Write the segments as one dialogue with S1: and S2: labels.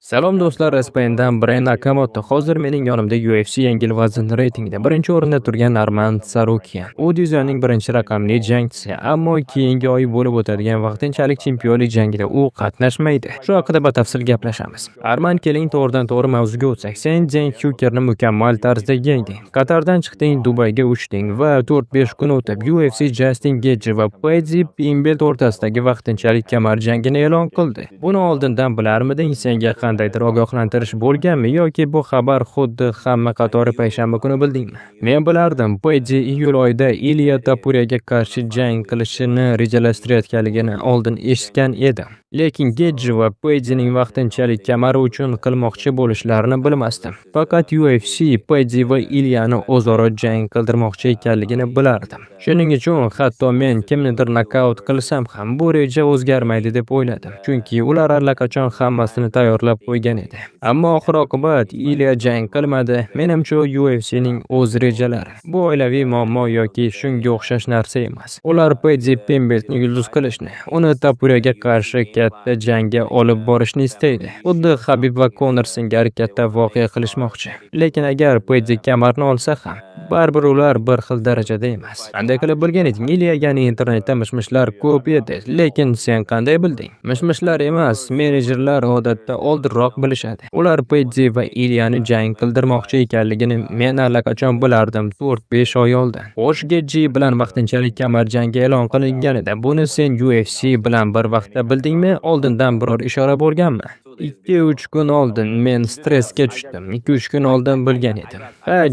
S1: Salom do'stlar, Spaindan Brian Nakamoto. Hozir mening yonimda UFC yengil vazn reytingida birinchi o'rinda turgan Arman Tsarukyan. U divizionning birinchi raqamli jangchisi, ammo keyingi oy bo'lib o'tadigan vaqtinchalik chempionlik jangida u qatnashmaydi. Shu haqida batafsil gaplashamiz. Arman, keling to'g'ridan-to'g'ri mavzuga o'tsak. Sen Cenk Hookerni mukammal tarzda yengding. Qatardan chiqding, Dubayga uchding va 4-5 kun o'tib UFC Justin Gaethje va Paddy Pimblett o'rtasidagi vaqtinchalik kamar jangini e'lon qildi. Buni oldindan bilarmiding? Senga qandaydir ogohlantirish bo'lganmi yoki bu xabar xuddi hamma qatori payshanba kuni bildingmi? Men bilardim, Paddy iyul oyida Ilya Topurya'ga qarshi jang qilishini rejalashtirayotganligini oldin eshitgan edim. Lekin Gaethje va Paddy'ning vaqtinchalik kamari uchun qilmoqchi bo'lishlarini bilmasdim. Faqat UFC Paddy va Ilyani o'zaro jang qildirmoqchi ekanligini bilardim. Shuning uchun hatto men kimnidir nokaut qilsam ham bu reja o'zgarmaydi deb o'yladim. Chunki ular allaqachon hammasini tayyorlab qo'ygan edi. Ammo oxir-oqibat Ilya jang qilmadi. Menimcha UFC'ning o'z rejalari. Bu oilaviy muammo yoki shunga o'xshash narsa emas. Ular Paddy Pimblettni yulduz qilishni, uni Topurya'ga qarshi katta jangga olib borishni istaydi. Xuddi Habib va Conor singari katta voqea qilishmoqchi. Lekin agar Paddy kamarni olsa ham, baribir ular bir xil darajada emas. Qanday qilib bilgan eding? Ilyani internetda mishmishlar ko'p edi, lekin sen qanday bilding? Mishmishlar emas, menejerlar odatda oldinroq bilishadi. Ular Paddy va Ilyani jang qildirmoqchi ekanligini men allaqachon bilardim 4-5 oy oldin. Xo'sh, Gaethje bilan vaqtinchalik kamar jangi e'lon qilinganida buni sen UFC bilan bir vaqtda bildingmi? Oldindan biror ishora bo'lganmi? 2-3 kun oldin men stressga tushdim. 2-3 kun oldin bilgan edim.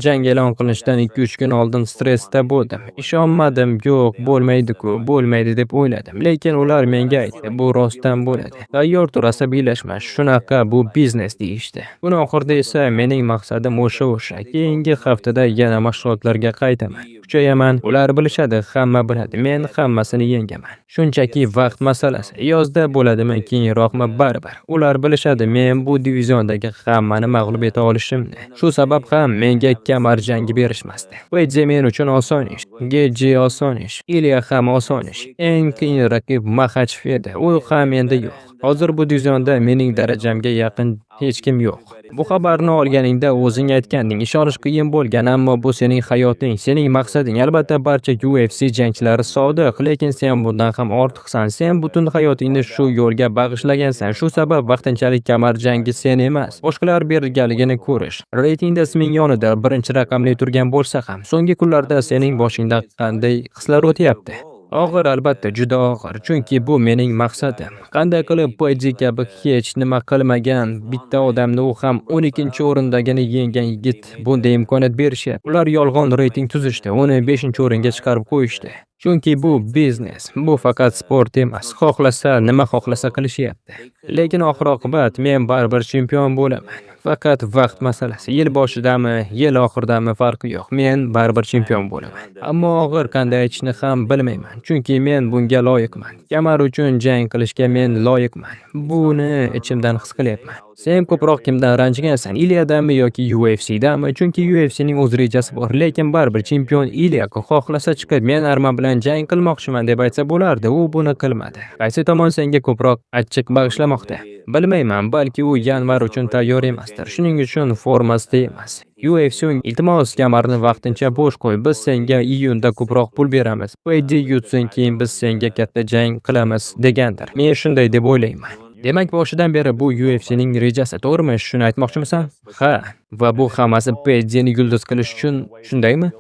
S1: Jang e'lon qilinishidan 2-3 kun oldin stressda bo'ldim. Ishonmadim, yo'q, bo'lmaydi-ku, bo'lmaydi deb o'yladim. Lekin ular menga aytdi, bu rostdan bo'ladi. Tayyor tur, asabiylashma, shunaqa, bu biznes deyishdi. Buni oxirida esa mening maqsadim o'sha. Keyingi haftada yana mashg'ulotlarga qaytaman. Kuchayaman, ular bilishadi, hamma biladi. Men hammasini yengaman. Shunchaki vaqt masalasi. Yozda bo'ladimi, keyinroqmi, baribir. Ular bilishadi, men bu diviziondagi hammani mag'lub eta olishimni. Shu sabab ham menga kamar jangi berishmasdi. Paddy men uchun oson ish, Gaethje oson ish, Ilya ham oson ish. Eng qiyin raqib Makhachev edi. U ham endi yo'q. Hozir bu divizionda mening darajamga yaqin hech kim yo'q. Bu xabarni olganingda o'zing aytganding, ishonish qiyin bo'lgan, ammo bu sening hayoting, sening maqsading. Albatta barcha UFC jangchilari sodiq, lekin sen bundan ham ortiqsan. Sen butun hayotingni shu yo'lga bag'ishlagansan. Shu sabab vaqtinchalik kamar jangi sen emas, boshqalar berilganligini ko'rish. Reytingda isming yonida birinchi raqamli turgan bo'lsa ham, so'nggi kunlarda sening boshingda qanday hislar o'tyapti? Og'ir, albatta juda og'ir, chunki bu mening maqsadim. Qanday qilib Paddy kabi hech nima qilmagan bitta odamni, u ham 12-o'rindagini yenggan yigit bunday imkoniyat berishyapti. Ular yolg'on reyting tuzishdi, uni 5-o'ringa chiqarib qo'yishdi. Chunki bu biznes, bu faqat sport emas. Xohlasa, nima xohlasa qilishyapti. Lekin oxir-oqibat men baribir chempion bo'laman. Faqat vaqt masalasi. Yil boshidami, yil oxiridami farqi yo'q. Men baribir chempion bo'laman. Ammo og'ir, qanday aytishni ham bilmayman. Chunki men bunga loyiqman. Kamar uchun jang qilishga men loyiqman. Buni ichimdan his qilyapman. Sen ko'proq kimdan ranjigansan? Ilyadami yoki UFC'dami? Chunki UFC'ning o'z rejasi bor, lekin baribir chempion Ilya xohlasa chiqib men Arman bilan jang qilmoqchiman deb aytsa bo'lardi. U buni qilmadi. Qaysi tomon senga ko'proq achchiq bag'ishlamoqda? Bilmayman, balki u yanvar uchun tayyor emasdir. Shuning uchun formasida emas. UFC iltimos kamarni vaqtincha bo'sh qo'y, biz senga iyunda ko'proq pul beramiz. Paddy yutsin, keyin biz senga katta jang qilamiz degandir. Men shunday deb o'ylayman. Demak, boshidan beri bu UFC'ning rejasi, to'g'rimi? Shuni aytmoqchimisan? Ha, va bu hammasi Paddy'ni yulduz qilish uchun, shundaymi?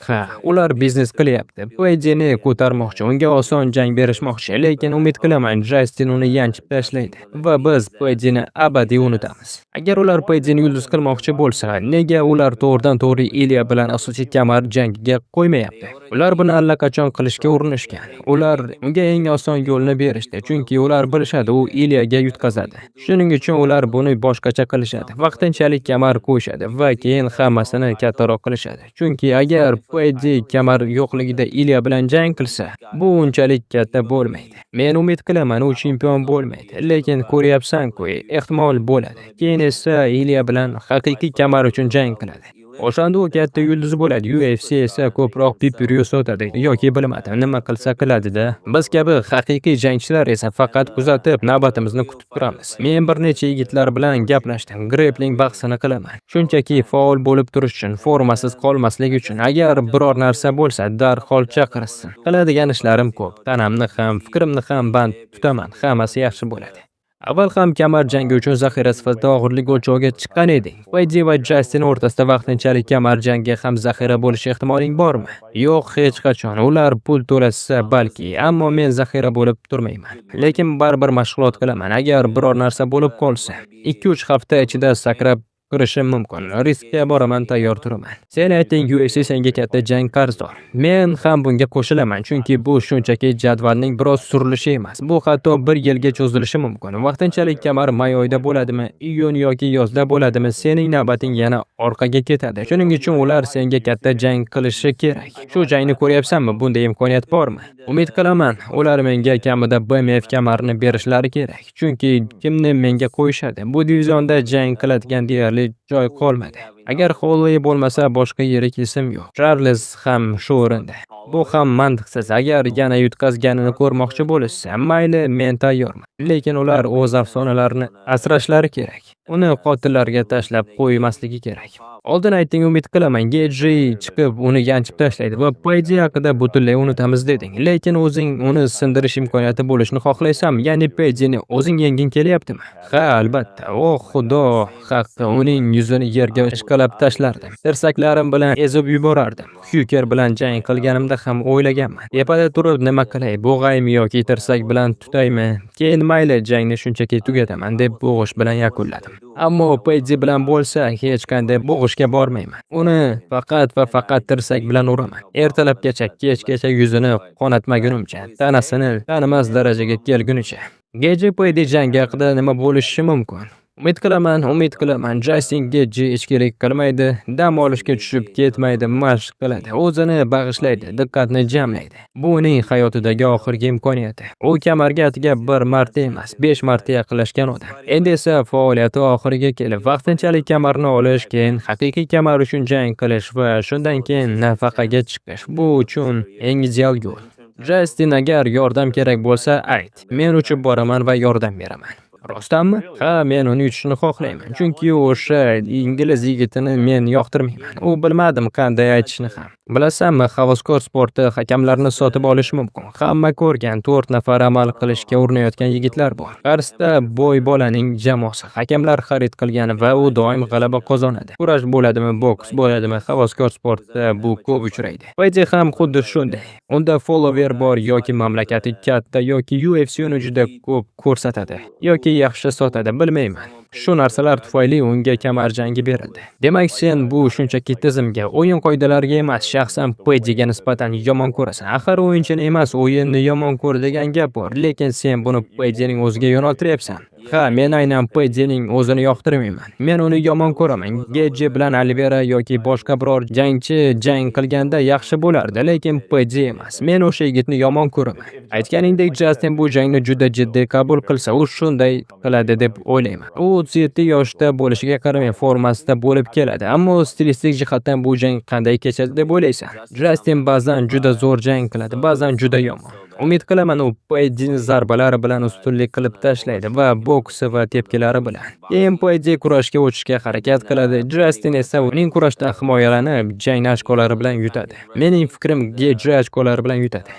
S1: Ha, ular biznes qilyapti. Paddy'ni ko'tarmoqchi, unga oson jang berishmoqchi, lekin umid qilaman Justin uni yanchib tashlaydi va biz Paddy'ni abadiy unutamiz. Agar ular Paddy'ni yulduz qilmoqchi bo'lsa, nega ular to'g'ridan-to'g'ri Ilya bilan asosiy kamar jangiga qo'ymayapti? Ular buni allaqachon qilishga urinishgan. Ular unga eng oson yo'lni berishdi, chunki ular bilishadi, u Ilyaga yutqazadi. Shuning uchun ular buni boshqacha qilishadi. Vaqtinchalik kamar qo'yishadi va keyin hammasini kattaroq qilishadi. Chunki agar Paddy kamar yo'qligida Ilya bilan jang qilsa, bu unchalik katta bo'lmaydi. Men umid qilaman, u chempion bo'lmaydi, lekin ko'ryapsan-ku, ehtimol bo'ladi. Keyin esa Ilya bilan haqiqiy kamar uchun jang qiladi. O'shanda u katta yulduz bo'ladi. UFC esa ko'proq pay-per-view sotadi yoki bilmadim, nima qilsa qiladi-da. Biz kabi haqiqiy jangchilar esa faqat kuzatib, navbatimizni kutib turamiz. Men bir necha yigitlar bilan gaplashdim. Grappling bahsini qilaman. Shunchaki faol bo'lib turish uchun, formasiz qolmaslik uchun. Agar biror narsa bo'lsa, darhol chaqirsin. Qiladigan ishlarim ko'p. Tanamni ham, fikrimni ham band tutaman. Hammasi yaxshi bo'ladi. Avval ham kamar jangi uchun zaxira sifatida og'irlik o'lchoviga chiqqan eding. Paydi va Jastin o'rtasida vaqtinchalik kamar jangi ham zaxira bo'lishi ehtimoling bormi? Yo'q, hech qachon. Ular pul to'lashsa balki, ammo men zaxira bo'lib turmayman. Lekin baribir mashg'ulot qilaman. Agar biror narsa bo'lib qolsa, 2-3 hafta ichida sakrab kirishim mumkin. Riskga boraman, tayyor turaman. Sen ayting, UFC senga katta jang qarzdor. Men ham bunga qo'shilaman, chunki bu shunchaki jadvalning biroz surilishi emas. Bu hatto 1 yilga cho'zilishi mumkin. Vaqtinchalik kamar may oyida bo'ladimi, iyun yoki yozda bo'ladimi, sening navbating yana orqaga ketadi. Shuning uchun ular senga katta jang qilishi kerak. Shu jangni ko'ryapsanmi? Bunday imkoniyat bormi? Umid qilaman, ular menga kamida BMF kamarini berishlari kerak. Chunki kimni menga qo'yishadi? Bu divizionda jang qiladigan deyarli joy qolmadi. Agar Holloway bo'lmasa, boshqa yirik ism yo'q. Charles ham shu o'rinda. Bu ham mantiqsiz. Agar yana yutqazganini ko'rmoqchi bo'lishsa, mayli, men tayyorman. Lekin ular o'z afsonalarini asrashlari kerak. Uni qotillarga tashlab qo'ymasligi kerak. Oldin ayting, umid qilaman, Geji chiqib uni yanchib tashlaydi va Paydi haqida butunlay unutamiz deding. Lekin o'zing uni sindirish imkoniyati bo'lishini xohlaysanmi? Ya'ni Paydini o'zing yenging kelyaptimi? Ha, albatta. Oh, xudo haqqi, uning yuzini yerga ishqalab tashlardim. Tirsaklarim bilan ezib yuborardim. Hyuker bilan jang qilganimda ham o'ylaganman. Tepada turib nima qilay? Bo'g'aymi yoki tirsak bilan tutaymi? Keyin mayli, jangni shunchaki tugataman deb bo'g'ish bilan yakunladim. Ammo Paydi bilan bo'lsa, hech qanday bo'g'ishga bormayman. Uni faqat va faqat tirsak bilan uraman. Ertalabgacha, kechgacha yuzini qonatmagunimcha, tanasini tanimas darajaga kelgunicha. Geji Paydi jangi haqida nima bo'lishi mumkin? Umid qilaman, Justin Gaethje ichkilik qilmaydi, dam olishga tushib ketmaydi, mashq qiladi, o'zini bag'ishlaydi, diqqatni jamlaydi. Bu uning hayotidagi oxirgi imkoniyati. U kamarga atga 1 marta emas, 5 marta yaqinlashgan odam. Endi esa faoliyati oxiriga kelib, vaqtinchalik kamarni olish, keyin haqiqiy kamar uchun jang qilish va shundan keyin nafaqaga chiqish. Bu uchun eng ideal yo'l. Justin, agar yordam kerak bo'lsa, ayt. Men uchib boraman va yordam beraman. Rostdanmi? Ha, men uni yutishni xohlayman. Chunki o'sha ingliz yigitini men yoqtirmayman. U bilmadim qanday aytishni ham. Bilasanmi, havaskor sporti hakamlarni sotib olish mumkin. Hamma ko'rgan 4 nafar amal qilishga urinayotgan yigitlar bor. Qarsda bo'y bolaning jamoasi hakamlar xarid qilgan va u doim g'alaba qozonadi. Kurash bo'ladimi, boks bo'ladimi, havaskor sportda bu ko'p uchraydi. Paydi ham xuddi shunday. Unda follower bor yoki mamlakati katta yoki UFC uni juda ko'p ko'rsatadi yoki yaxshi sotadi, bilmayman. Shu narsalar tufayli unga kamar jangi berildi. Demak, sen bu shunchaki tizimga, o'yin qoidalariga emas, shaxsan Paydiga nisbatan yomon ko'rasan. Axir o'yinchini emas, o'yinni yomon ko'r degan gap bor, lekin sen buni Paydining o'ziga yo'naltiryapsan. Ha, men aynan Paydining o'zini yoqtirmayman. Men uni yomon ko'raman. Geji bilan Alvera yoki boshqa biror jangchi jang qilganda yaxshi bo'lardi, lekin Paydi emas. Men o'sha yigitni yomon ko'raman. Aytganingdek, Justin bu jangni juda jiddiy qabul qilsa, u shunday qiladi deb o'ylayman. U 37 yoshda bo'lishiga qaramay formasida bo'lib keladi, ammo stilistik jihatdan bu jang qanday kechadi deb o'ylaysan? Justin ba'zan juda zo'r jang qiladi, ba'zan juda yomon. Umid qilaman, u Paydini zarbalari bilan ustunlik qilib tashlaydi va boksi va tepkilari bilan. Keyin Paydi kurashga o'tishga harakat qiladi. Justin esa uning kurashdan himoyalanib, jangni ochkolari bilan yutadi. Mening fikrim, Geji ochkolari bilan yutadi.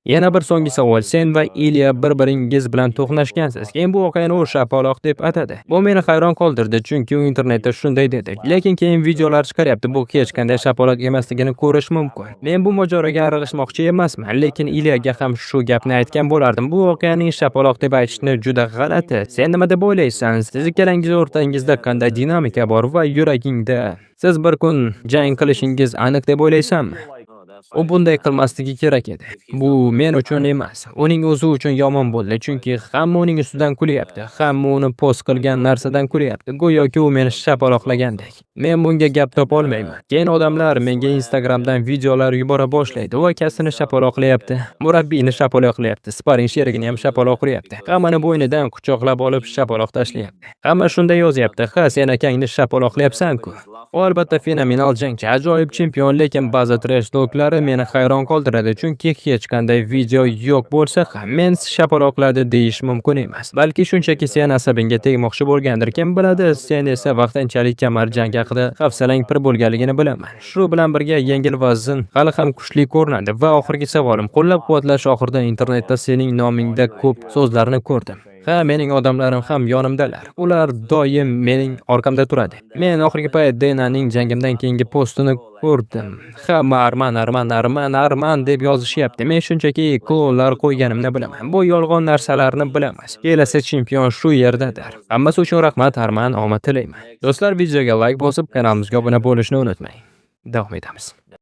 S1: Yana bir so'nggi savol. Sen va Ilya bir-biringiz bilan to'qnashgansiz. Keyin bu voqeani u shapaloq deb atadi. Bu meni hayron qoldirdi, chunki u internetda shunday dedi. Lekin keyin videolar chiqaryapti. Bu hech qanday shapaloq emasligini ko'rish mumkin. Men bu mojaroga aralashmoqchi emasman, lekin Ilyaga ham shu gapni aytgan bo'lardim. Bu voqeaning shapaloq deb aytishni juda g'alati. Sen nima deb o'ylaysan? Siz ikkalangiz o'rtangizda qanday dinamika bor va yuragingda siz bir kun jang qilishingiz aniq deb o'ylaysanmi? U bunday qilmasligi kerak edi. Bu men uchun emas, uning o'zi uchun yomon bo'ldi, chunki hamma uning ustidan kulyapti, hamma uni post qilgan narsadan kulyapti, go'yoki u meni shapaloqlagandek. Men bunga gap topa olmayman. Keyin odamlar menga Instagramdan videolar yubora boshlaydi. U akasini shapaloqlayapti, murabbiyni shapaloqlayapti, sparing sherigini ham shapaloq uryapti. Hammani bo'ynidan quchoqlab olib shapaloq tashlayapti. Hamma shunday yozyapti: "Ha, sen akangni shapaloqlayapsan-ku." U albatta fenomenal jangchi, ajoyib chempion, lekin ba'zi trash toklari meni hayron qoldiradi, chunki hech qanday video yo'q bo'lsa ham men shapaloqladi deyish mumkin emas. Balki shunchaki sen asabingga tegmoqchi bo'lgandir, kim biladi. Sen esa vaqtinchalik kamar jang haqida hafsalang pir bo'lganligini bilaman. Shu bilan birga yengil vazn hali ham kuchli ko'rinadi va oxirgi savolim, qo'llab-quvvatlash oxirida internetda sening nomingda ko'p so'zlarni ko'rdim. Ha, mening odamlarim ham yonimdalar. Ular doim mening orqamda turadi. Men oxirgi payt Denaning jangimdan keyingi postini ko'rdim. Hamma Arman deb yozishyapti. Men shunchaki klonlar qo'yganimni bilaman. Bu yolg'on narsalarni bilamiz. Kelasi chempion shu yerdadir. Hammasi uchun rahmat Arman, omad tilayman. Do'stlar, videoga like bosib, kanalimizga obuna bo'lishni unutmang. Davom etamiz.